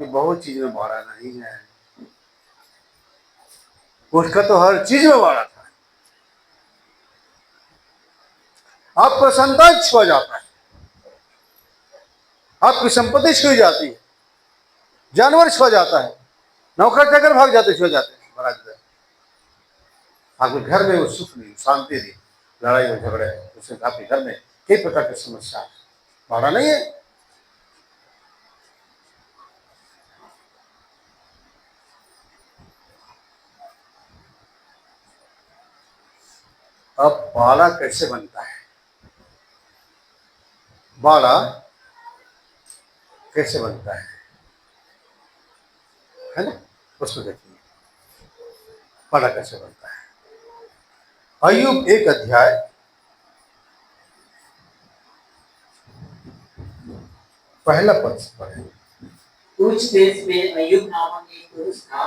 कि बहुत चीज में बाड़ा नहीं है, उसका तो हर चीज में बाड़ा था। आपका संतान छुआ जाता है, आपकी संपत्ति छुई जाती है, जानवर छुआ जाता है, नौकर चाकर भाग जाते, छुआ जाते हैं, महाराज आपके घर में वो सुख नहीं, शांति नहीं, लड़ाई और झगड़े, उससे आपके घर में कई प्रकार की समस्या है, बाड़ा नहीं है। अब बाड़ा कैसे बनता है, बाड़ा कैसे बनता है ना, उसको देखिए बाड़ा कैसे बनता है। अय्यूब 1 अध्याय 1 पद से पढ़े। उस देश में अय्यूब नामक एक पुरुष था,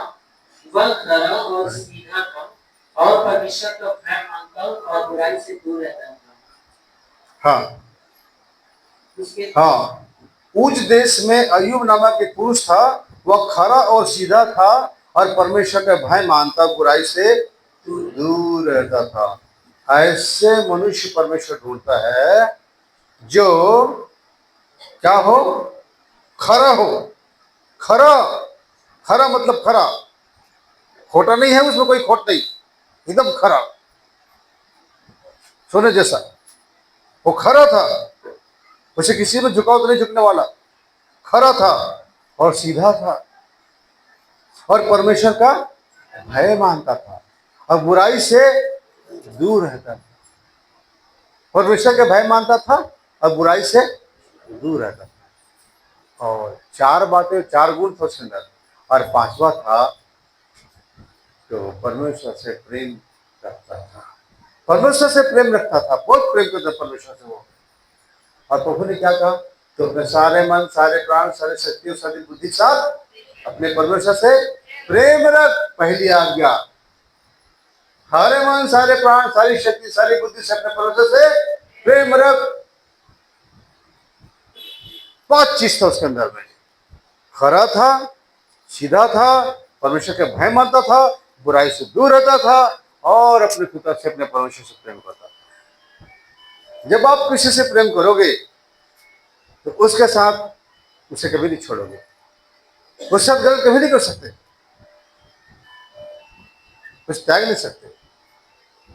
वह खरा और सीधा था और परमेश्वर का भय मानता और बुराई से दूर रहता था। हाँ, उस देश में अय्यूब नामक एक पुरुष था, वह खरा और सीधा था और परमेश्वर का भय मानता, बुराई से दूर रहता था। ऐसे मनुष्य परमेश्वर ढूंढता है जो क्या हो, खरा हो। खरा, खरा मतलब खरा, खोटा नहीं है, उसमें कोई खोट नहीं, एकदम खरा, सोने जैसा। वो खरा था, उसे किसी में झुकाव तो नहीं झुकने वाला, खरा था और सीधा था और परमेश्वर का भय मानता था और बुराई से दूर रहता था। परमेश्वर का भय मानता था और बुराई से दूर रहता था। और 4 बातें, 4 गुण थे उसके अंदर, और 5वां था तो परमेश्वर से प्रेम रखता था। परमेश्वर से प्रेम रखता था, बहुत प्रेम करता परमेश्वर से वो। और प्रभु ने क्या कहा, तो अपने सारे मन, सारे प्राण, सारे शक्ति और सारी बुद्धि के साथ अपने परमेश्वर से प्रेम रख, पहली आज्ञा। सारे मन, सारे प्राण, सारी शक्ति, सारी बुद्धि से अपने परमेश्वर से प्रेम रख। 5 चीज था उसके अंदर में, खरा था, सीधा था, परमेश्वर के भय मानता था, बुराई से दूर रहता था और अपने पिता से, अपने परमेश्वर से प्रेम करता था। जब आप किसी से प्रेम करोगे तो उसके साथ उसे कभी नहीं छोड़ोगे, उसके साथ गलत कभी नहीं कर सकते, कुछ त्याग नहीं सकते,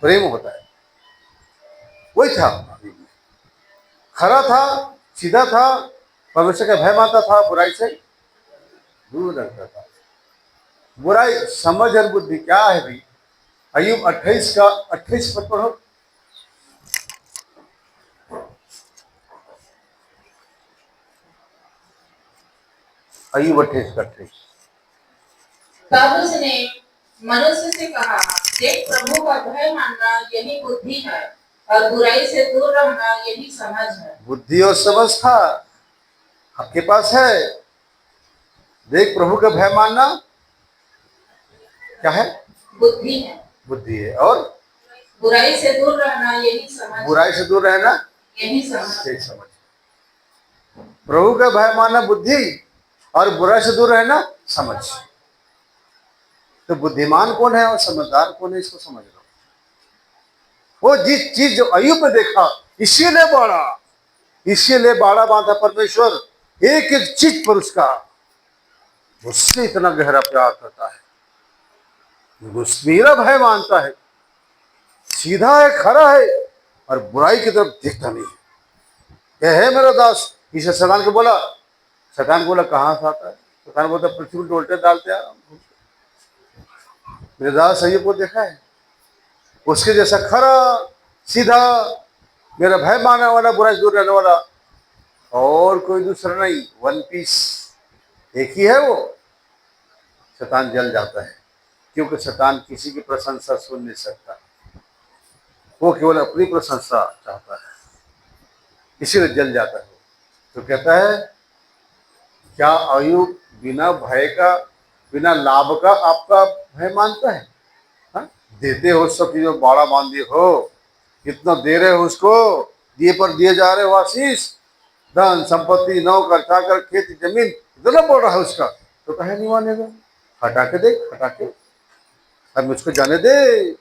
प्रेम होता है। वही था, खरा था, सीधा था, परमेश्वर का भय मानता था, बुराई से दूर रहता था। बुराई समझ और बुद्धि क्या है भाई, अय्यूब 28 का 28 पद पढ़ो। अय्यूब 28 का 28। तब उसने मनुष्य से कहा, देख प्रभु का भय मानना यही बुद्धि है और बुराई से दूर रहना यही समझ है। बुद्धि और समझ था आपके पास है। देख प्रभु का भय मानना क्या है, बुद्धि है, बुद्धि है, और बुराई से दूर रहना यही समझ, बुराई से दूर रहना यही समझ, यही समझ। प्रभु का भय मानना बुद्धि और बुराई से दूर रहना समझ। तो बुद्धिमान कौन है और समझदार कौन है, इसको समझ लो। वो जिस चीज जो अय्यूब में देखा, इसीलिए बाड़ा बांधा परमेश्वर एक एक चीज पर उसका, उससे इतना गहरा प्यार करता है, मेरा भय मानता है, सीधा है, खरा है और बुराई की तरफ देखता नहीं है। यह है मेरा दास। इसे शैतान को बोला, शैतान बोला कहाँ से आता है, शैतान बोलता पृथ्वी में उल्टे डालते हैं। मेरे दास अय्यूब को देखा है, उसके जैसा खरा, सीधा, मेरा भय मानने वाला, बुराई से दूर रहने वाला और कोई दूसरा नहीं, 1 पीस एक ही है वो। शैतान जल जाता है क्योंकि शैतान किसी की प्रशंसा सुन नहीं सकता, वो केवल अपनी प्रशंसा चाहता है, इसीलिए जल जाता है। तो कहता है, क्या अय्यूब बिना भय का, बिना लाभ का आपका भय मानता है? हा? देते हो सब चीजों, बाड़ा बांध दिए हो, कितना दे रहे हो उसको, दिए पर दिए जा रहे हो आशीष, धन संपत्ति, नौकर चाकर, खेती जमीन, इतना बढ़ रहा है उसका, तो कहे नहीं मानेगा, हटा के देख, हटा के, अब मुझको जाने दे,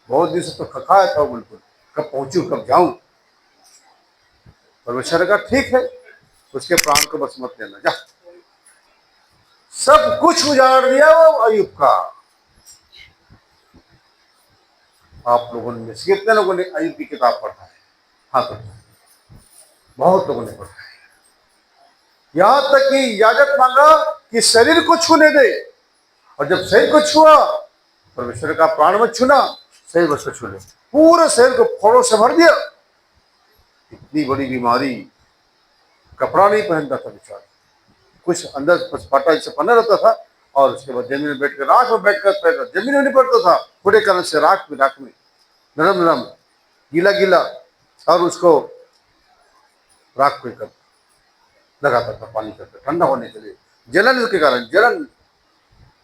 बहुत दिन से तो खखाया था बिल्कुल, कब पहुंचू कब जाऊं। परमेश्वर का ठीक है, उसके प्राण को बस मत लेना, जा। सब कुछ उजाड़ दिया वो अयुब का। आप लोगों ने से कितने लोगों ने अयुब की किताब पढ़ा है? हाँ तो बहुत लोगों ने पढ़ा है। यहां तक कि याजक मांगा कि शरीर को छूने दे, और जब शरीर को छुआ, परमेश्वर का प्राण मत छूना, शरीर बस को छू ले, पूरे शरीर को फोड़ों से भर दिया। इतनी बड़ी बीमारी, कपड़ा नहीं पहनता था बेचारा, कुछ अंदर बस पाटा जैसे पहना रहता था, और उसके बाद जमीन में बैठकर, राख में बैठकर पैर जमीन में नहीं पड़ता था, पूरे कारण से राख में नरम नरम, गीला गीला, और उसको राख पे कर लगाता था, पानी करके ठंडा होने के लिए। जलन के कारण, जलन,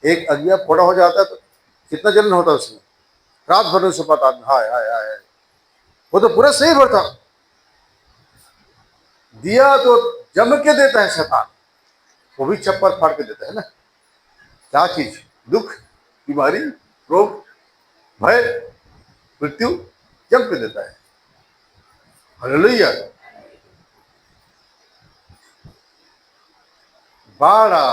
एक अगिया फोड़ा हो जाता है तो कितना जलन होता है उसमें, रात भर में सुपाता आदमी, हाय हाय हाय। वो तो पूरा सही भर था, दिया तो जम के देता है शैतान, वो भी चप्पल फाड़ के देता है ना। क्या चीज, दुख, बीमारी, रोग, भय, मृत्यु जम के देता है। हालेलुया। बाड़ा,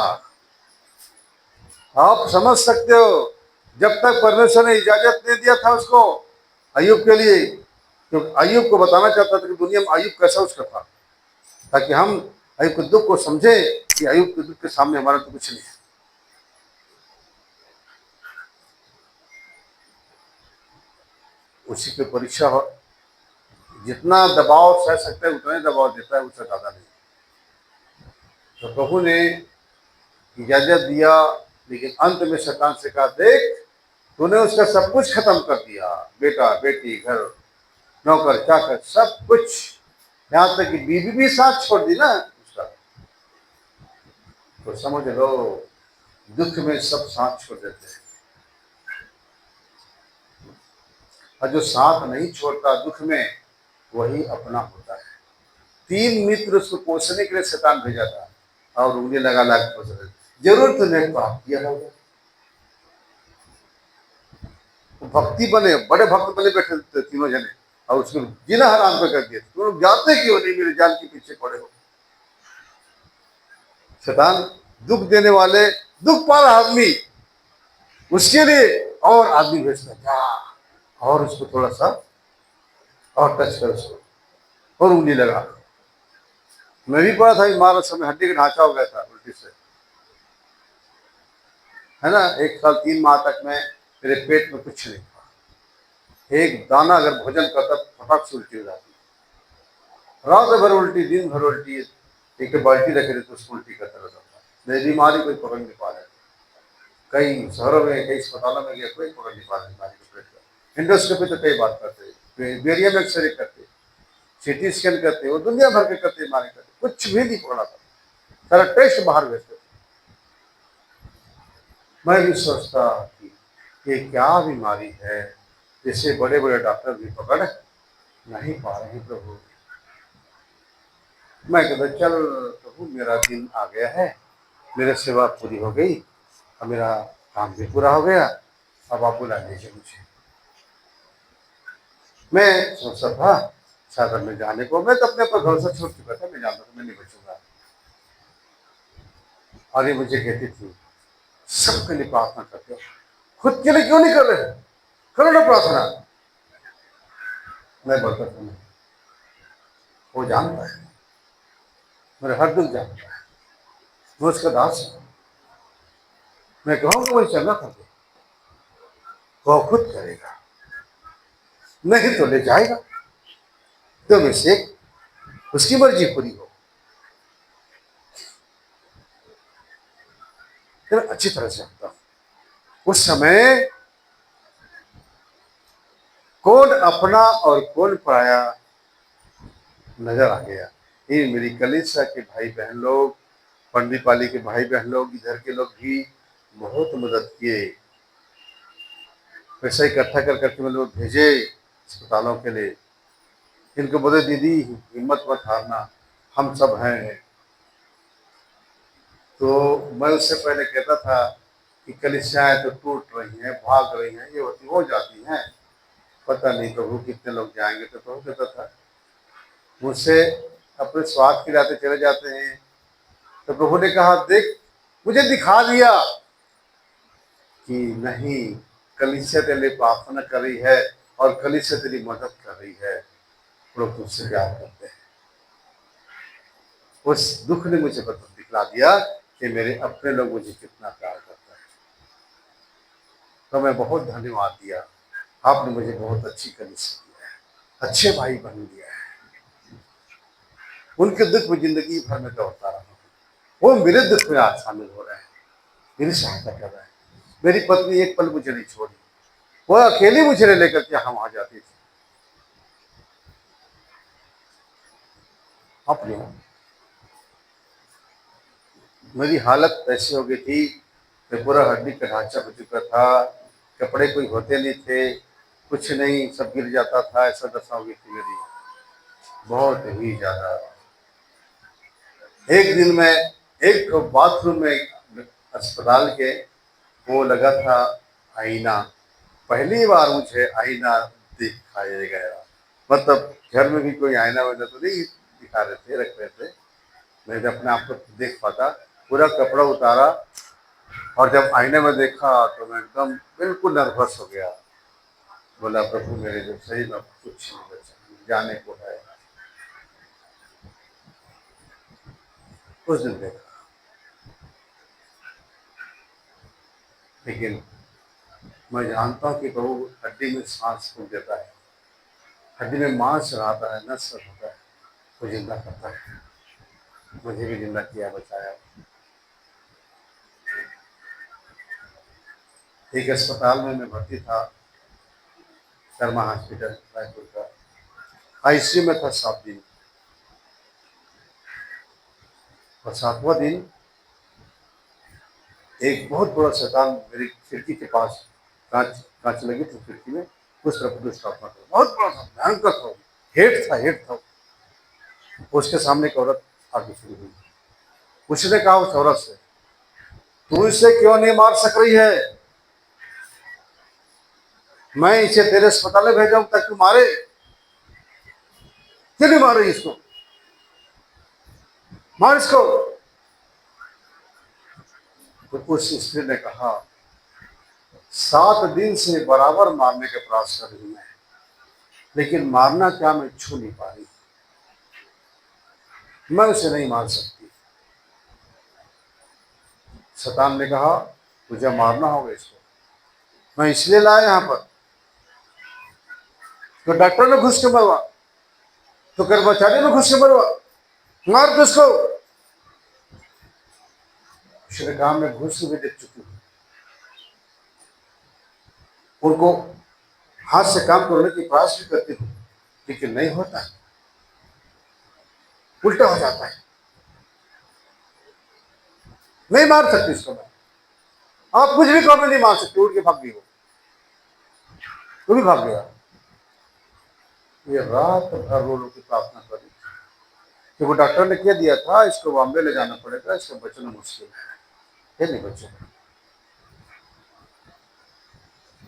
आप समझ सकते हो, जब तक परमेश्वर ने इजाजत नहीं दिया था उसको, अय्यूब के लिए, तो अय्यूब को बताना चाहता था कि दुनिया में अय्यूब कैसा उसका था, ताकि हम अय्यूब के दुख को समझे कि अय्यूब के दुख के सामने हमारा तो कुछ नहीं है। उसी पे परीक्षा हो, जितना दबाव सह सकता है उतना ही दबाव देता है, उससे ज्यादा नहीं। तो प्रभु ने इजाजत दिया, लेकिन अंत में शैतान से कहा, देख तूने उसका सब कुछ खत्म कर दिया, बेटा बेटी, घर, नौकर चाकर, सब कुछ, यहाँ तक कि बीवी भी साथ छोड़ दी ना उसका। तो समझ लो, दुख में सब साथ छोड़ देते हैं, और जो साथ नहीं छोड़ता दुख में, वही अपना होता है। 3 मित्र उसको कोसने के लिए शैतान भेजा था, और उंगली लगा लगा कोस रहे, जरूर तूने पाप किया होगा। भक्ति बने, बड़े भक्त बने बैठे थे तीनों जने, और उसको जीना हराम पे कर दिया, तुम लोग जाते क्यों नहीं मेरे जाल के पीछे पड़े हो। शैतान दुख देने वाले, दुख पा रहा आदमी, उसके लिए और आदमी भेजता, जा और उसको थोड़ा सा और टच कर, उसको और उंगली लगा। मैं भी पढ़ा था, बीमार समय हड्डी का ढांचा हो गया था उल्टी से, है ना। 1 साल 3 माह तक मैं, मेरे पेट में कुछ नहीं था, एक दाना अगर भोजन करता फटाक से उल्टी हो जाती, रात भर उल्टी, दिन भर उल्टी, एक बाल्टी रखे थे तो उसको उल्टी करता रहता था। मेरी बीमारी कोई पकड़ नहीं पा रहा, कई शहरों में, कई अस्पतालों में गया, कोई पकड़ नहीं पा रहा बीमारी को, पेट का। इंडोस्कोपी तो कई बात करते, बेरिया में एक्सरे करते, सीटी स्कैन करते, वो दुनिया भर के करते, बीमारी करते, कुछ भी नहीं पकड़ा था, सारा टेस्ट बाहर भेजते थे। मैं भी सोचता कि ये क्या बीमारी है, जिसे बड़े बड़े डॉक्टर भी पकड़ नहीं पा रहे हैं प्रभु। मैं कहता, चल प्रभु मेरा दिन आ गया है, मेरी सेवा पूरी हो गई, अब मेरा काम भी पूरा हो गया, अब आप बुला लीजिए मुझे। मैं सोचता था सागर में जाने को, मैं तो अपने पर भरोसा छोड़ चुका था, मैं जानता था मैं नहीं बचूंगा। और ये मुझे कहती थी, सबके लिए प्रार्थना करते हो, खुद के लिए क्यों नहीं कर रहे, करो ना प्रार्थना। मैं बोलता था नहीं, वो जानता है, मेरे हर दुख जानता है, मैं उसका दास हूं, मैं कहूँगा वही चलना था, वो खुद करेगा, नहीं तो ले जाएगा, तो में से उसकी मर्जी पूरी हो। तो अच्छी तरह से जानता हूं, उस समय कौन अपना और कौन पराया नजर आ गया। ये मेरी कलीसिया के भाई बहन लोग, पंडिपाली के भाई बहन लोग, इधर के लोग भी बहुत मदद किए, पैसा इकट्ठा कर करके मैं लोग भेजे अस्पतालों के लिए। इनको बोले, दीदी हिम्मत मत हारना, हम सब हैं, तो मैं उससे पहले कहता था कि कलीसियाएं तो टूट रही हैं, भाग रही हैं, ये होती हो जाती हैं, पता नहीं प्रभु कितने लोग जाएंगे। तो प्रभु कहता था मुझसे अपने स्वार्थ के लाते चले जाते हैं। तो प्रभु ने कहा देख मुझे दिखा दिया कि नहीं, कलीसिया तेरे लिए प्रार्थना कर रही है और कलीसिया तेरी मदद कर रही है, लोग तुझसे प्यार करते हैं। उस दुख ने मुझे पता दिखला दिया कि मेरे अपने लोग मुझे कितना प्यार करते हैं। तो मैं बहुत धन्यवाद दिया, आपने मुझे बहुत अच्छी कलीसिया दिया है, अच्छे भाई बन दिया है। उनके दुख में जिंदगी भर में दौड़ता रहा, वो मेरे दुख में आज शामिल हो रहे हैं, मेरी सहायता कर रहे हैं। मेरी पत्नी एक पल मुझे नहीं छोड़ी, वो अकेली मुझे लेकर के हम आ जाती थी। अपने मेरी हालत ऐसी हो गई थी कि पूरा हड्डी का ढांचा हो चुका था, कपड़े कोई होते नहीं थे, कुछ नहीं, सब गिर जाता था, ऐसा दशा हो गई थी मेरी, बहुत ही ज्यादा। एक दिन मैं एक बाथरूम में अस्पताल के वो लगा था आईना, पहली बार मुझे आईना दिखाया गया। मतलब घर में भी कोई आईना वगैरह तो नहीं दिखा रहे थे, रख रहे थे, मैं जब अपने आप को देख पाता। पूरा कपड़ा उतारा और जब आईने में देखा तो मैं एकदम बिल्कुल नर्वस हो गया। बोला प्रभु मेरे जो सही में कुछ नहीं बचा, जाने को है। उस दिन देखा, लेकिन मैं जानता हूँ कि प्रभु हड्डी में सांस फूक देता है, हड्डी में मांस रहता है, नस होता है, वो जिंदा करता है। मुझे भी जिंदा किया, बचाया। एक अस्पताल में मैं भर्ती था, शर्मा हॉस्पिटल रायपुर का, आईसीयू में था 7 दिन। और 7वां दिन एक बहुत बड़ा शैतान मेरी खिड़की के पास, कांच कांच लगी थी खिड़की में, उस तरफ दुष्ट आत्मा था, बहुत बड़ा था, भयंकर था, हेड था। उसके सामने एक औरत आगे खड़ी हुई, उसने कहा उस औरत से तू इसे क्यों नहीं मार सक रही है, मैं इसे तेरे अस्पताल में भेजा हूं ताकि तू मारे, क्यों नहीं मार रही इसको, मार इसको। तो उस स्त्री ने कहा 7 दिन से बराबर मारने के प्रयास कर रही है, लेकिन मारना क्या मैं छू नहीं पा रही, मैं उसे नहीं मार सकती। शैतान ने कहा तुझे मारना होगा इसको, मैं इसलिए लाया यहाँ पर, तो डॉक्टर ने घुस के मरवा, तो कर्मचारी ने घुस के मरवा, मार दो इसको। उसने कहा मैं घुस के भी देख चुकी हूँ, उनको हाथ से काम करने की प्रयास भी करती हूँ, लेकिन नहीं होता है, उल्टा हो जाता है, नहीं मार सकती इसको मैं, आप कुछ भी कहो मैं नहीं मार सकती। उड़ के भाग गई, वो भी भाग गया। ये रात भर रो रो की प्रार्थना करी कि वो डॉक्टर ने क्या दिया था, इसको बॉम्बे ले जाना पड़ेगा, इसको बचना मुश्किल है, नहीं बचेगा।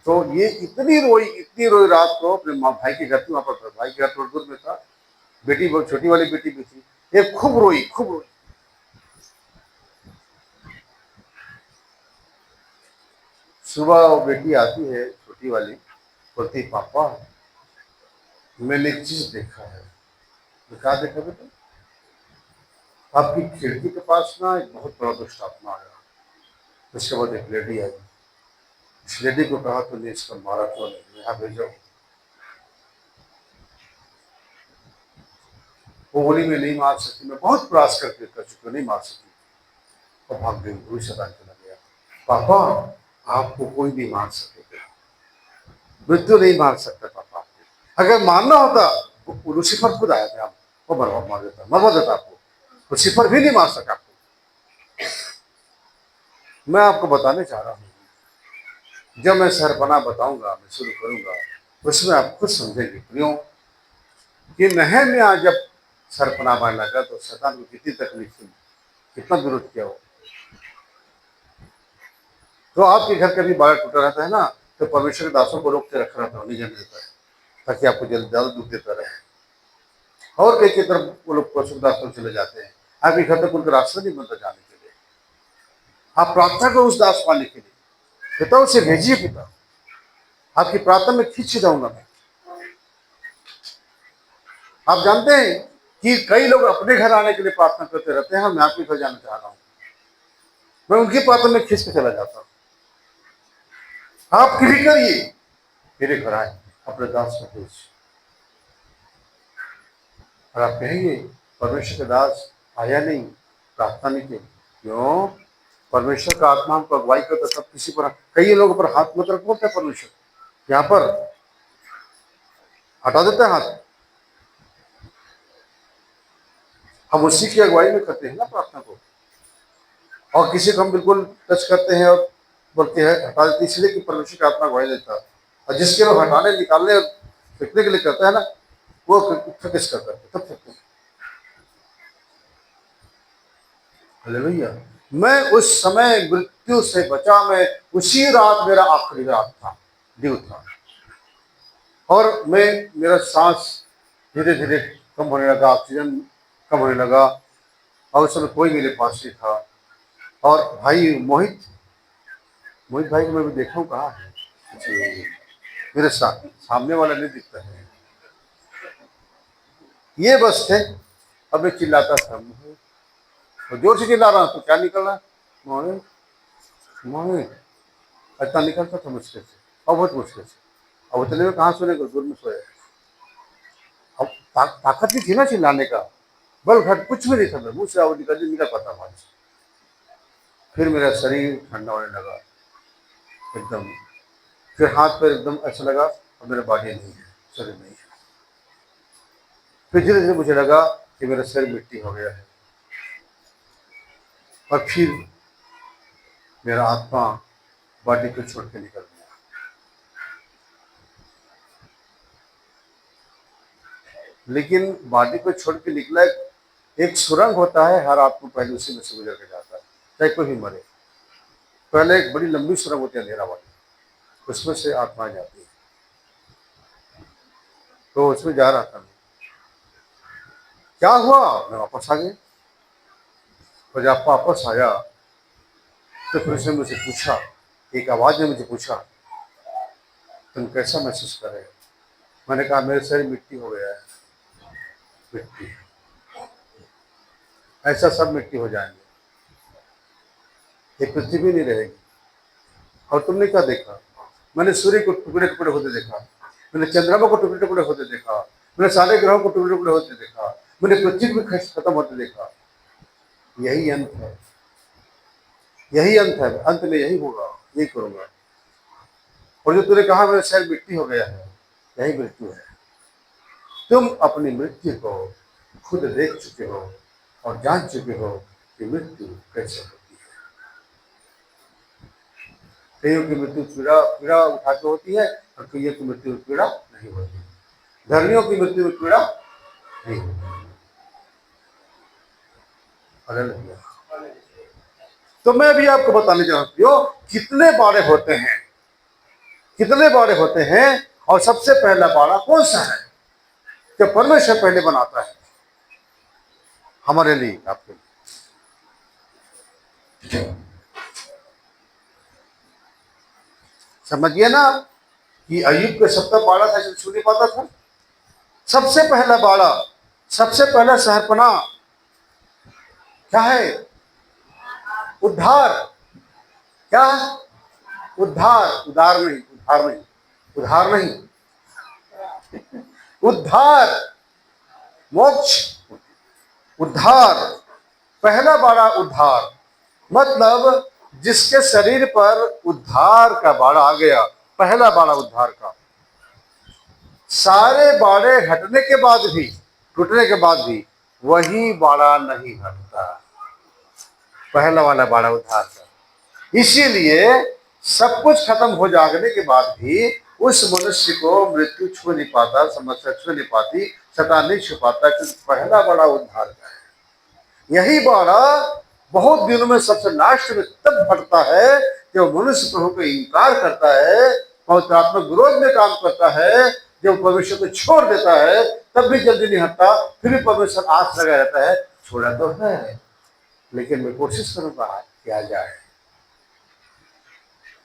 तो ये इतनी रोई रात को अपने माँ भाई के घर पे, वहां पर भाई के घर थोड़ी दूर में था, बेटी बहुत छोटी वाली बेटी भी थी, ये खूब रोई। सुबह वो बेटी आती है छोटी वाली, बोलती पापा मैंने एक चीज देखा है। क्या देखा बेटा? आपकी खिड़की के पास ना एक बहुत बड़ा दुष्ट आत्मा आया, उसके बाद एक लेडी आई, इस लेडी को कहा तूने इसको मारा क्यों नहीं, यहाँ भेजो। वो बोली मैं नहीं मार सकती, मैं बहुत प्रयास करके कर चुकी, नहीं मार सकती, और भाग गई, वही शैतान चला गया। पापा आपको कोई नहीं मार सकेगा, मृत्यु नहीं मार सकता पापा, अगर मारना होता वो लूसीफर खुद आया था, वो मरवा देता आपको, लूसीफर भी नहीं मार सका आपको। मैं आपको बताने चाह रहा हूँ, जब मैं सरपना बताऊंगा, मैं शुरू करूंगा, उसमें आप खुद समझेंगे प्रियो कि नहम्याह जब सरपना बनने लगा तो शैतान को कितनी तकलीफ हुई, कितना विरोध किया हो। तो आपके घर का भी बाड़ा टूटा रहता है ना, तो परमेश्वर के दासों को रोक के रखा रहता है, नहीं जाने देता है, ताकि आपको जल्द ज्यादा दुख देता रहे। और कई की तरफ वो लोग परमेश्वर के दासों चले जाते हैं, आपके घर तक उनका रास्ता नहीं बनता जाने के लिए। आप प्रार्थना करो उस दास पाने के लिए, पिता उसे भेजिए, पिता आपकी प्रार्थना में खींच जाऊंगा मैं। आप जानते हैं कि कई लोग अपने घर आने के लिए प्रार्थना करते रहते हैं, मैं आपके घर जाना चाह रहा हूं, मैं उनकी प्रार्थना में खींच के चला जाता हूं। आप भी करिए, मेरे घर आए अपने दास को भेज, और आप कहेंगे परमेश्वर का दास आया नहीं, प्रार्थना नहीं की, क्यों? परमेश्वर का आत्मा हमको अगुवाई करता, सब किसी पर, कई लोगों पर हाथ मत रखो, बोलते परमेश्वर, यहाँ पर हटा देते हैं हाथ। हम उसी की अगुवाई में करते हैं ना प्रार्थना को, और किसी को हम बिल्कुल टच करते हैं और बोलते हैं हटा देते, इसलिए कि परमेश्वर का आत्मा अगुवाई देता है। और जिसके लोग हटाने, निकालने और फेंकने के लिए करते हैं ना, वो किस करता है, तब फेंकते हैं। हालेलुया। मैं उस समय मृत्यु से बचा, मैं उसी रात, मेरा आखिरी रात था, ड्यू था, और मेरा सांस धीरे धीरे कम होने लगा, ऑक्सीजन कम होने लगा, और उस समय कोई मेरे पास नहीं था। और भाई मोहित भाई को मैं भी देखा हूँ, कहाँ है? मेरे साथ सामने वाला नहीं दिखता है, ये बस थे। अब मैं चिल्लाता था, तो जोर से चिल्ला रहा हूँ, तो क्या निकल रहा है? मोहित मोहित, इतना निकलता था मुश्किल से, और बहुत मुश्किल से। अब उतने में कहाँ सोने को, दूर में सोया। अब ताकत भी थी ना चिल्लाने का, बल घट कुछ भी नहीं था, मुंह से आवाज निकल पाता वहां से। फिर मेरा शरीर ठंडा होने लगा एकदम, फिर हाथ पैर एकदम ऐसा लगा अब मेरा बॉडी नहीं है, शरीर नहीं है। फिर धीरे धीरे मुझे लगा कि मेरा शरीर मिट्टी हो गया है, और फिर मेरा आत्मा बॉडी को छोड़ के निकल गया। लेकिन बॉडी को छोड़ के निकला, एक सुरंग होता है, हर आत्मा पहले उसी में से गुजर के जाता है, चाहे कोई भी मरे। पहले एक बड़ी लंबी सुरंग होती है अंधेरा वाली, उसमें से आत्मा जाती है। तो उसमें जा रहा था मैं, क्या हुआ, मैं वापस आ गया। और जब वापस आया तो फिर उसने मुझसे पूछा, एक आवाज ने मुझे पूछा, तुम कैसा महसूस कर रहे हो? मैंने कहा मेरे शरीर मिट्टी हो गया है, मिट्टी, ऐसा सब मिट्टी हो जाएंगे, ये पृथ्वी नहीं रहेगी। और तुमने क्या देखा? मैंने सूर्य को टुकड़े टुकड़े होते देखा, मैंने चंद्रमा को टुकड़े टुकड़े होते देखा, मैंने सारे ग्रहों को टुकड़े टुकड़े होते देखा, मैंने पृथ्वी को खत्म होते देखा। यही अंत है, यही अंत है, अंत में यही होगा, यही करूंगा। और जो तूने कहा मेरा शरीर मिट्टी हो गया है, यही मृत्यु है। तुम अपनी मृत्यु को खुद देख चुके हो और जान चुके हो कि मृत्यु कैसे होती है। कईयों की मृत्यु पीड़ा उठा के होती है, और कईयों की मृत्यु में पीड़ा नहीं होती। धर्मियों की मृत्यु में पीड़ा नहीं होती। हालेलुया। तो मैं भी आपको बताने चाहती हूँ कितने बाड़े होते हैं, कितने बाड़े होते हैं, और सबसे पहला बाड़ा कौन सा है? जो परमेश्वर पहले बनाता है हमारे लिए, आपके लिए। समझिए ना कि अय्यूब का सबका बाड़ा था, छू नहीं पाता था। सबसे पहला बाड़ा, सबसे पहला शहरपनाह क्या है? उद्धार। क्या? उद्धार, उदार नहीं, उद्धार नहीं, उद्धार नहीं, उद्धार, मोक्ष, उद्धार। पहला बाड़ा उद्धार, मतलब जिसके शरीर पर उद्धार का बाड़ा आ गया, पहला बाड़ा उद्धार का। सारे बाड़े हटने के बाद भी, टूटने के बाद भी वही बाड़ा नहीं हटता, पहला वाला बाड़ा उद्धार का। इसीलिए सब कुछ खत्म हो जाने के बाद भी उस मनुष्य को मृत्यु छू नहीं पाता, समस्या छू नहीं पाती, शैतान नहीं छू पाता, क्योंकि पहला बाड़ा उद्धार का है। यही बाड़ा बहुत दिनों में सबसे लास्ट में तब फटता है जब मनुष्य प्रभु का इनकार करता है, पवित्र आत्मा विरोध में काम करता है, जब परमेश्वर को छोड़ देता है, तब भी जल्दी नहीं हटता, फिर भी परमेश्वर आस लगा रहता है, छोड़ा तो है लेकिन मैं कोशिश करूंगा क्या जाए।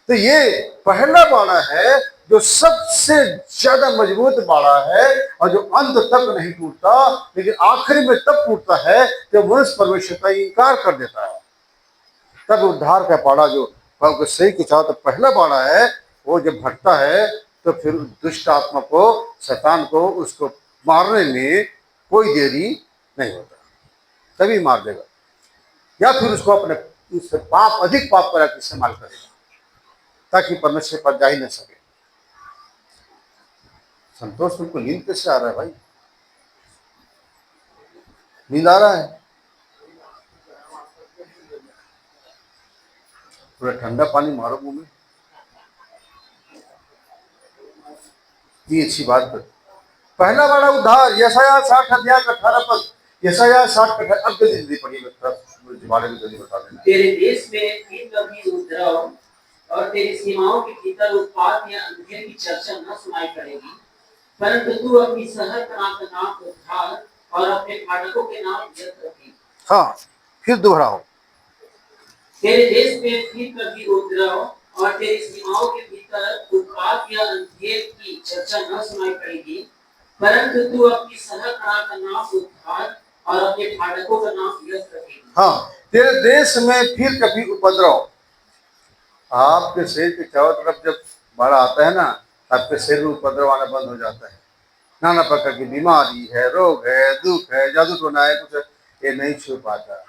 तो ये पहला बाड़ा है जो सबसे ज्यादा मजबूत बाड़ा है और जो अंत तक नहीं टूटता, लेकिन आखिरी में तब टूटता है जब मनुष्य परमेश्वर का इनकार कर देता है। तब उद्धार का बाड़ा जो सही के चाहो तो पहला बाड़ा है, वो जब भटता है तो फिर दुष्ट आत्मा को, शैतान को, उसको मारने में कोई देरी नहीं होता, तभी मार देगा, या फिर उसको अपने उससे पाप अधिक पाप करा के इस्तेमाल करेगा ताकि परमेश्वर पर जा ही न सके। संतोष तुमको नींद कैसे आ रहा है भाई? नींद आ रहा है? थोड़ा ठंडा पानी मारो मुंह में, ये अच्छी बात है। पहला बड़ा उद्धार यशायाह 60 अध्याय का 18 पद, यशायाह 60 का 18। अब जल्दी पढ़िए, बारे में जल्दी बता देना। तेरे देश में फिर कभी उपद्रव और तेरी सीमाओं के भीतर उत्पात या अंधेर की चर्चा न सुनाई पड़ेगी, परंतु तू अपनी शहर का नाम उद्धार और अपने फाटकों के नाम यश रखी। हाँ, फिर दोहराओ। तेरे देश में फिर कभी उपद्रव और तेरी सीमाओं के भीतर उत्पात या अंधेर की चर्चा न सुनाई पड़ेगी, परंतु तू अपनी शहर का नाम उद्धार और अपने फाटकों का नाम यश रखेगी। हाँ, तेरे देश में फिर कभी उपद्रव। आपके शरीर के चारों तरफ जब बाढ़ आता है ना, आपके शरीर में उपद्रव आना बंद हो जाता है। नाना प्रकार की बीमारी है, रोग है, दुख है, जादू टोना है, कुछ ये नहीं छू पाता,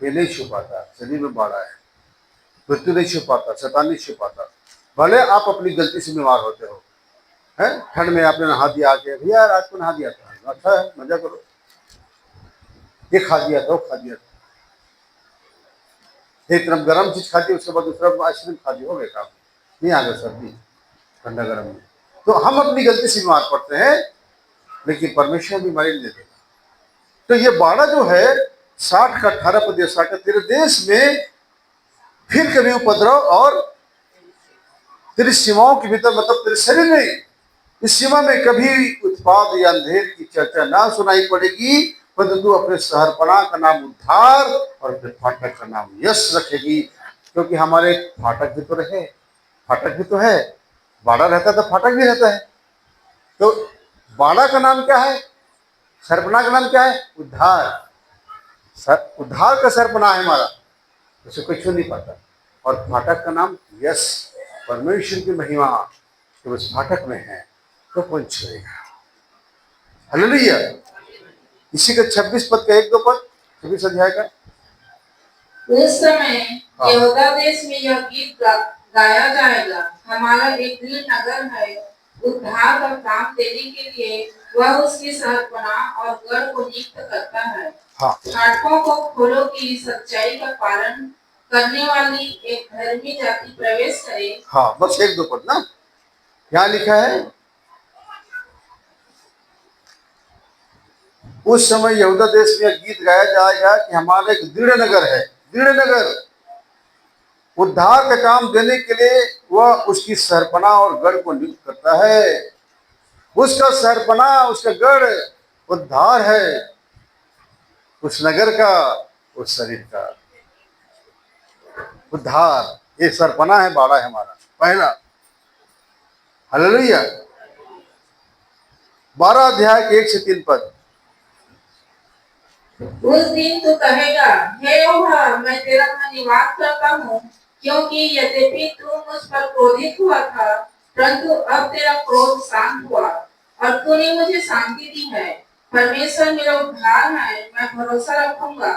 ये नहीं छू पाता। शरीर में बाढ़ है, मृत्यु नहीं छू पाता, शैतान नहीं छू पाता। भले आप अपनी गलती से बीमार होते हो, हैं, ठंड में आपने नहा दिया, आके भैया रात को नहा दिया था, अच्छा है, मजा करो, ये खा दिया था, वो खा दिया था, एक तरफ गर्म चीज खाती है, उसके बाद दूसरा आइसक्रीम खा दी, हो गया काम, नहीं आ गया सर्दी ठंडा गर्म में। तो हम अपनी गलती से बीमार पड़ते हैं, लेकिन परमेश्वर बीमारी नहीं देता। तो ये बाड़ा जो है 60 का 18 पद, 60 का, तेरे देश में फिर कभी उपद्रव और तेरी सीमाओं के भीतर, मतलब तेरे शरीर में, इस सीमा में कभी उत्पात या अंधेर की चर्चा ना सुनाई पड़ेगी, परंतु अपने शहरपनाह का नाम उद्धार और अपने फाटक का नाम यश रखेगी। क्योंकि हमारे फाटक भी तो रहे, फाटक भी तो है, बाड़ा रहता तो फाटक भी रहता है। तो बाड़ा का नाम क्या है, शहरपनाह का नाम क्या है? उद्धार। उद्धार का शहरपनाह है हमारा, उसे कोई छू नहीं पाता। और फाटक का नाम यश, परमेश्वर की महिमा तो उस फाटक में है, तो कौन छुएगा? हालेलुया। इसी का 26 पद का 1-2 पद, 26 अध्याय का। उस समय यहूदा देश में यह गीत गाया जाएगा, हमारा एक दृढ़ नगर है, उद्धार का काम देने के लिए वह उसकी शहरपनाह और गढ़ को नियुक्त करता है। हाँ, फाटकों को खोलो कि सच्चाई का पालन करने वाली एक धर्मी जाति प्रवेश करे। हाँ, बस 1-2 पद ना, क्या लिखा है? उस समय यहूदा देश में गीत गाया जाएगा कि हमारा एक दृढ़ नगर है, दृढ़ नगर, उद्धार का काम देने के लिए वह उसकी शहरपनाह और गढ़ को नियुक्त करता है। उसका शहरपनाह, उसका गढ़ उद्धार है, उस नगर का, उस शरीर का उद्धार। ये शहरपनाह है, बाड़ा है हमारा पहला। हालेलुया। 12 अध्याय के 1 से 3 पद। उस दिन तू कहेगा, हे यहोवा, मैं तेरा धन्यवाद करता हूँ, क्योंकि यद्यपि तू मुझ पर क्रोधित हुआ था, परंतु अब तेरा क्रोध शांत हुआ और तूने मुझे शांति दी है। परमेश्वर मेरा उद्धार है, मैं भरोसा रखूंगा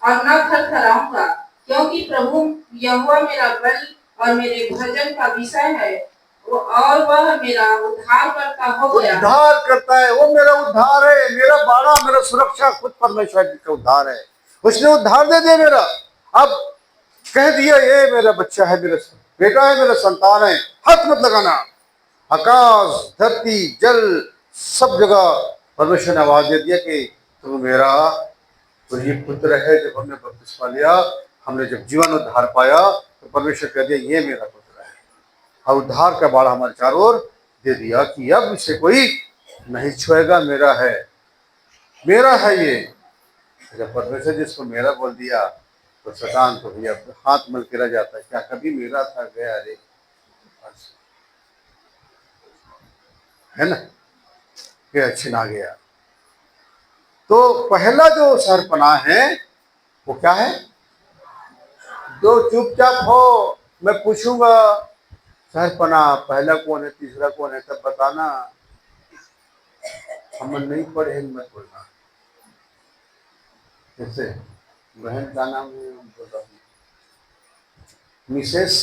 और न थरथराऊंगा, क्योंकि प्रभु यहोवा मेरा बल और मेरे भजन का विषय है, और वह मेरा उद्धार करता हो गया। उद्धार करता है, वो मेरा उद्धार है, मेरा बाड़ा, मेरा सुरक्षा खुद परमेश्वर का उद्धार है। उसने उद्धार दे दिया मेरा। अब कह दिया ये मेरा बच्चा है, मेरा बेटा है, मेरा संतान है, हाथ मत लगाना। आकाश, धरती, जल, सब जगह परमेश्वर ने आवाज दे दिया कि तू मेरा प्रिय पुत्र है। जब हमने बपतिस्मा लिया, हमने जब जीवन उद्धार पाया, तो परमेश्वर कह दिया ये मेरा पुत्र है, और उद्धार का बाड़ा हमारे चारों ओर दे दिया कि अब इसे कोई नहीं छुएगा, मेरा है, मेरा है ये। जब परमेश्वर जिसको मेरा बोल दिया तो शैतान तो भैया हाथ मल के रह जाता है, क्या कभी मेरा था, गया रे, बस, है ना, ये छिना गया। तो पहला जो सरपनाह है वो क्या है? जो चुपचाप हो, मैं पूछूंगा सरपनाह पहला कौन है, तीसरा कौन है, तब बताना, हम नहीं पढ़े हैं, मत बोलना। जैसे बहन का नाम है, बोल रहा हूँ, मिसेस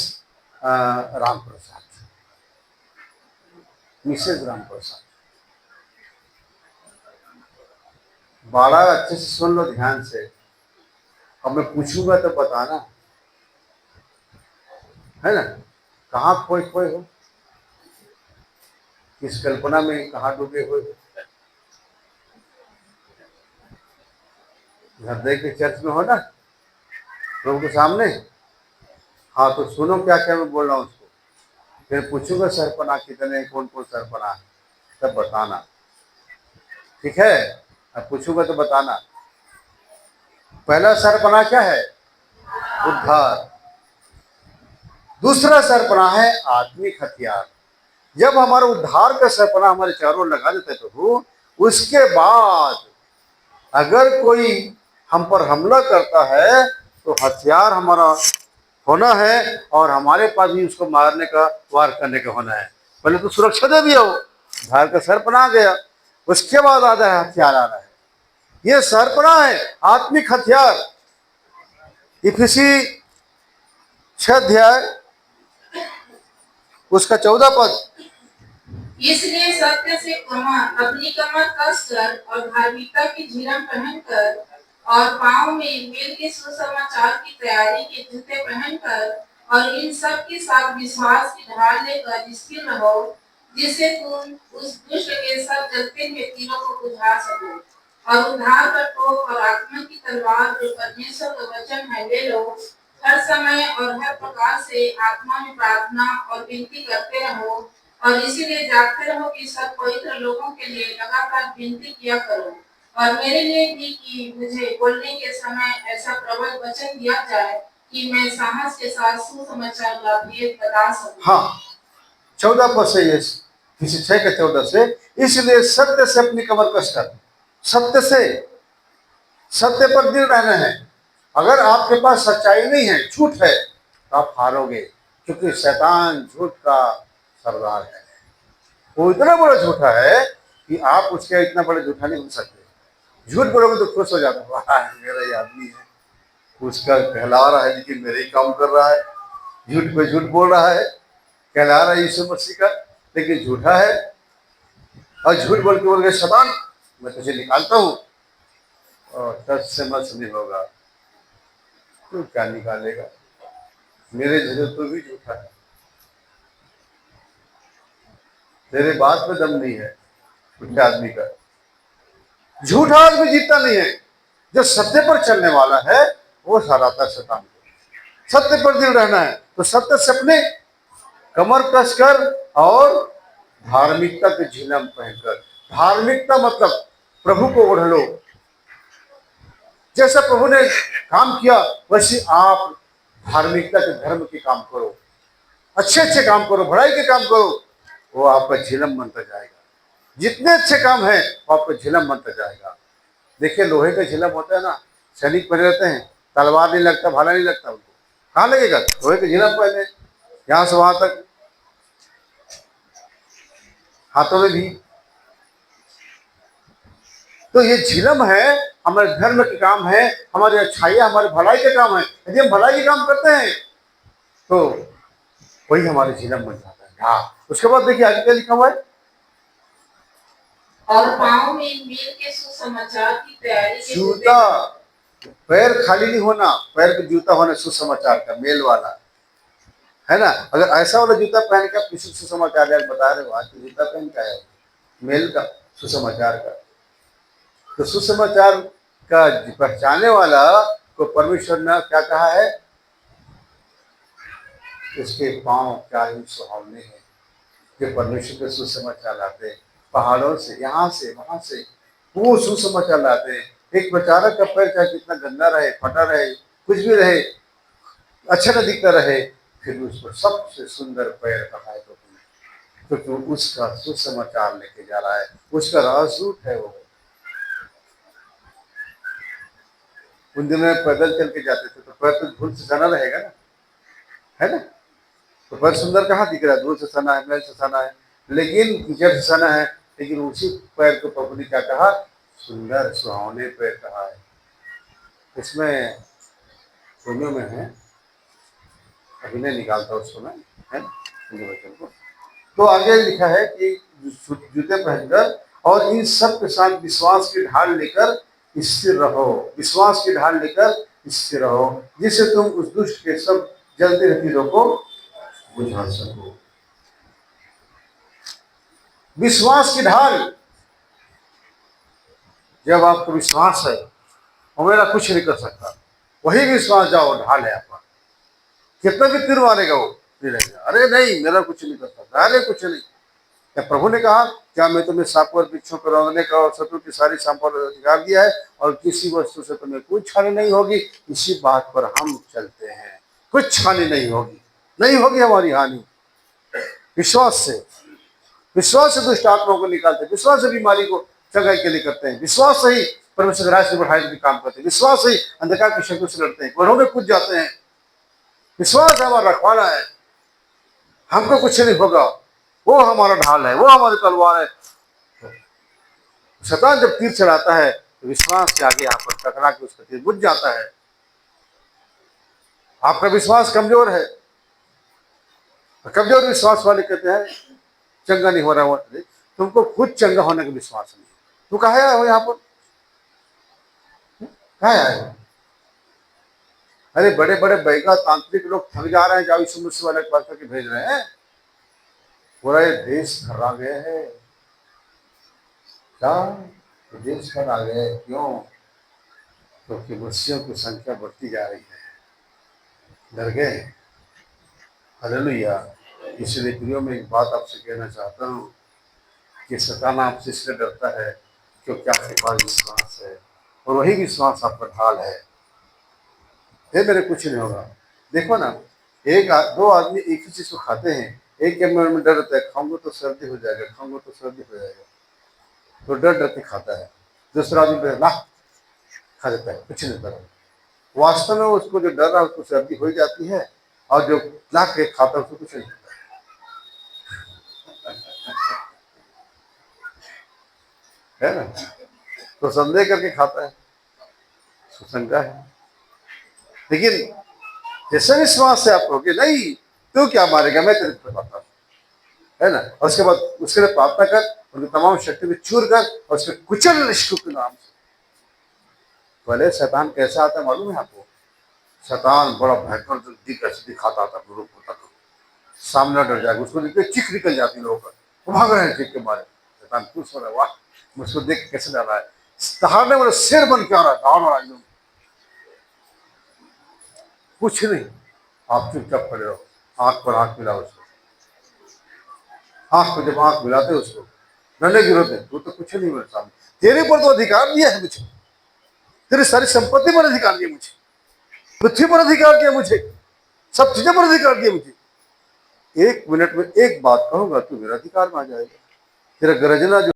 राम प्रसाद, मिसेस राम प्रसाद, बड़ा अच्छे से सुन लो ध्यान से। अब मैं पूछूंगा तो बताना, है ना, कहाँ खोए खोए हो, किस कल्पना में कहाँ डूबे हुए हो, हृदय के चर्च में हो ना, प्रभु के सामने। हाँ तो सुनो क्या क्या मैं बोल रहा हूँ उसको, फिर पूछूंगा सरपना कितने, कौन कौन सरपना है, तब बताना, ठीक है? अब पूछूंगा तो बताना। पहला सरपना क्या है? उद्धार। दूसरा सरपना है आत्मिक हथियार। जब हमारा उद्धार का सरपना हमारे चारों ओर लगा देते प्रभु, उसके बाद अगर कोई हम पर हमला करता है तो हथियार हमारा होना है, और हमारे पास भी उसको मारने का, वार करने का होना है। पहले तो सुरक्षा दे दिया, हो उद्धार का सरपना आ गया, उसके बाद आधा है हथियार आ रहा है। ये सरपना है आत्मिक हथियार। इफिसी 6 अध्याय उसका 14 पद, इसलिए सत्य से कमर, अपनी कमर कसकर और धार्मिकता की झिलम पहनकर और पाँव में मेल के सुसमाचार की तैयारी के जूते पहनकर और इन सब के साथ विश्वास की ढाल लेकर स्थिर रहो, जिससे तुम उस दुष्ट के सब जलते हुए तीरों को बुझा सको, और उद्धार का टोप और आत्मा की तलवार जो परमेश्वर का वचन है ले लो। हर समय और हर प्रकार से आत्मा में प्रार्थना और विनती करते रहो, और इसीलिए जागते रहो कि सब पवित्र लोगों के लिए लगातार विनती किया करो, और मेरे लिए भी कि मुझे बोलने के समय ऐसा प्रबल वचन दिया जाए कि मैं साहस के साथ सुसमाचार का भेद बता सकूं। हाँ 14 पद से, ये किसी 6 के 14 से, इसलिए सत्य से अपनी कमर कस कर, सत्य से, सत्य पर दृढ़ रहना है। अगर आपके पास सच्चाई नहीं है, झूठ है, तो आप हारोगे, क्योंकि शैतान झूठ का सरदार है। वो इतना बड़ा झूठा है कि आप उसके इतना बड़ा झूठा नहीं बन सकते। झूठ बोलोगे तो खुश हो जाता है, वाह मेरा ये आदमी है, उसका कहला रहा है लेकिन मेरे ही काम कर रहा है, झूठ पे झूठ बोल रहा है, कहला रहा है यीशु मसीह का लेकिन झूठा है। और झूठ बोल के बोल गए शैतान मैं तुझे निकालता हूँ, और टच से मत नहीं होगा, तू क्या निकालेगा, मेरे जगह तो भी झूठा है, तेरे बात में दम नहीं है। झूठे आदमी का, झूठा आदमी जीतता नहीं है। जो सत्य पर चलने वाला है वो हराता है शैतान को। सत्य पर दिल रहना है तो सत्य से अपने कमर कसकर और धार्मिकता के झिलम पहनकर। धार्मिकता मतलब प्रभु को ओढ़ लो, जैसा प्रभु ने काम किया वैसे आप धार्मिकता के धर्म के काम करो, अच्छे अच्छे काम करो, भलाई के काम करो, वो आपका झिलम बनता जाएगा। जितने अच्छे काम है वो आपका झिलम बनता जाएगा। देखिए लोहे का झिलम होता है ना, सैनिक पहने रहते हैं, तलवार नहीं लगता, भाला नहीं लगता, उनको कहाँ लगेगा? लोहे का झिलम पहने, यहाँ से वहां तक, हाथों में भी। तो ये झिलम है, हमारे धर्म के काम है, हमारी अच्छाई, हमारे भलाई के काम है। यदि हम भलाई के काम करते हैं तो वही हमारे झिलम बन जाता है। हाँ उसके बाद देखिए आगे क्या लिखा हुआ है, और पाँव में मेल के सुसमाचार की तैयारी के जूता, पैर खाली नहीं होना, पैर पे जूता होना सुसमाचार का, मेल वाला, है ना। अगर ऐसा वाला जूता पहन के आप किसी सुसमाचार बता रहे हो, आज तो जूता पहन का है मेल का, सुसमाचार का, तो सुसमाचार का पहचाने वाला को परमेश्वर ने क्या कहा है, उसके पांव क्या ही सुहावने हैं, जो परमेश्वर के सुसमाचार लाते हैं। पहाड़ों से, यहाँ से वहां से वो सुसमाचार लाते हैं। एक प्रचारक का पैर चाहे कितना गंदा रहे, फटा रहे, कुछ भी रहे, अच्छा न दिखता रहे, फिर उसको सबसे सुंदर पैर कहा है क्योंकि उसका सुसमाचार लेके जा रहा है, उसका राजदूत है वो। उन दिनों में पैदल चल के जाते थे तो पैर तो धूल से सना रहेगा ना, है ना। तो पैर सुंदर कहाँ दिख रहा है, धूल से सना है, मैल से सना है, लेकिन कीचड़ से सना है, लेकिन उसी पैर को प्रभु ने क्या कहा, सुंदर सुहावने पैर कहा है। इसमें सुनियों में है, अभिनय निकालता उसको मैं, है ना, हिंदी वचन को। तो आगे लिखा है कि जूते पहनकर और इन सब के साथ विश्वास की ढाल लेकर स्थिर रहो, विश्वास की ढाल लेकर स्थिर रहो, जिससे तुम उस दुष्ट के सब जलती रहती को बुझा सको। विश्वास की ढाल, जब आपको विश्वास है और मेरा कुछ नहीं कर सकता, वही विश्वास जाओ ढाल है आपका। कितना भी तीर मारेगा वो नहीं रहेगा, अरे नहीं मेरा कुछ नहीं कर सकता, अरे कुछ नहीं। क्या प्रभु ने कहा, क्या मैं तुम्हें सांप और बिच्छू को रौंदने का और शत्रु की सारी सांप पर अधिकार दिया है और किसी वस्तु से तुम्हें कुछ हानि नहीं होगी। इसी बात पर हम चलते हैं, कुछ हानि नहीं होगी, नहीं होगी हमारी हानि। विश्वास से, विश्वास से दुष्ट आत्माओं को निकालते हैं, विश्वास से बीमारी को चंगाई के लिए करते हैं, विश्वास से ही परमेश्वर के राज्य से बढ़ाने के काम करते हैं, विश्वास से ही अंधकार की शक्तियों से लड़ते हैं, वनों में कूद जाते हैं। विश्वास हमारा रखवाला है, हमको कुछ नहीं होगा, वो हमारा ढाल है, वो हमारी तलवार है। शैतान जब तीर चलाता है तो विश्वास के आगे यहाँ पर टकरा के उसका तीर बुझ जाता है। आपका विश्वास कमजोर है, कमजोर विश्वास वाले कहते हैं चंगा नहीं हो रहा, तुमको खुद चंगा होने का विश्वास नहीं। तू कहाँ आया हो यहाँ पर, कहाँ आया हो? अरे बड़े बड़े बैगा तांत्रिक लोग थक जा रहे हैं, जाओ यीशु मसीह वाले के पास करके भेज रहे हैं, पूरा ये देश खर्रा गया है। क्या देश खर्रा गया है? क्यों? क्योंकि मसीहों की संख्या बढ़ती जा रही है। डर गए? हालेलुया। इसलिए प्रियो में एक बात आपसे कहना चाहता हूँ कि शैतान आपसे इसलिए डरता है क्योंकि आपके पास विश्वास है, और वही विश्वास आपका ढाल है। ये मेरे कुछ नहीं होगा। देखो ना, दो आदमी एक ही चीज को खाते हैं, एक के मन में डर रहता है, खाऊंगा तो सर्दी हो जाएगा, खाऊंगा तो सर्दी हो जाएगा, तो डर डर के खाता है। दूसरा आदमी ना खा देता है, कुछ नहीं करता। वास्तव में उसको जो डर रहा है उसको सर्दी हो जाती है, और जो ला के खाता है उसको कुछ नहीं होता है ना। तो संदेह करके खाता है, शंका है। लेकिन जैसे विश्वास से आप कहोगे नहीं तू क्या मारेगा, मैं तेरे को बताता हूँ, है ना। और उसके बाद उसके लिए प्रार्थना कर, उनकी तमाम शक्ति को चूर कर और उसके कुचल यीशु के नाम से। पहले शैतान कैसा आता है मालूम है आपको? शैतान बड़ा भयंकर दिखाता था, रूप होता था, सामने डर जाएगा, उसको देख के चीख निकल जाती लोगों पर, वो भाग रहे हैं चीख के मारे। शैतान खुश हो रहा है, वाह मुझको देख के कैसे डर रहा है, दहाड़ने वाले शेर बन के आ रहा है, दहाड़ रहा है एकदम। कुछ नहीं, आप चुपचाप खड़े रहो, आंख पर आंख मिलाओ उसको, आंख पर जब आंख मिलाते उसको डरने की जरूरत है। तू तो कुछ नहीं मेरे सामने, तेरे पर तो अधिकार दिया है मुझे, तेरी सारी संपत्ति पर अधिकार दिया मुझे, पृथ्वी पर अधिकार दिया मुझे, सब चीजों पर अधिकार दिया मुझे। एक मिनट में एक बात कहूंगा तू मेरा अधिकार में आ जाएगा। तेरा गरजना जो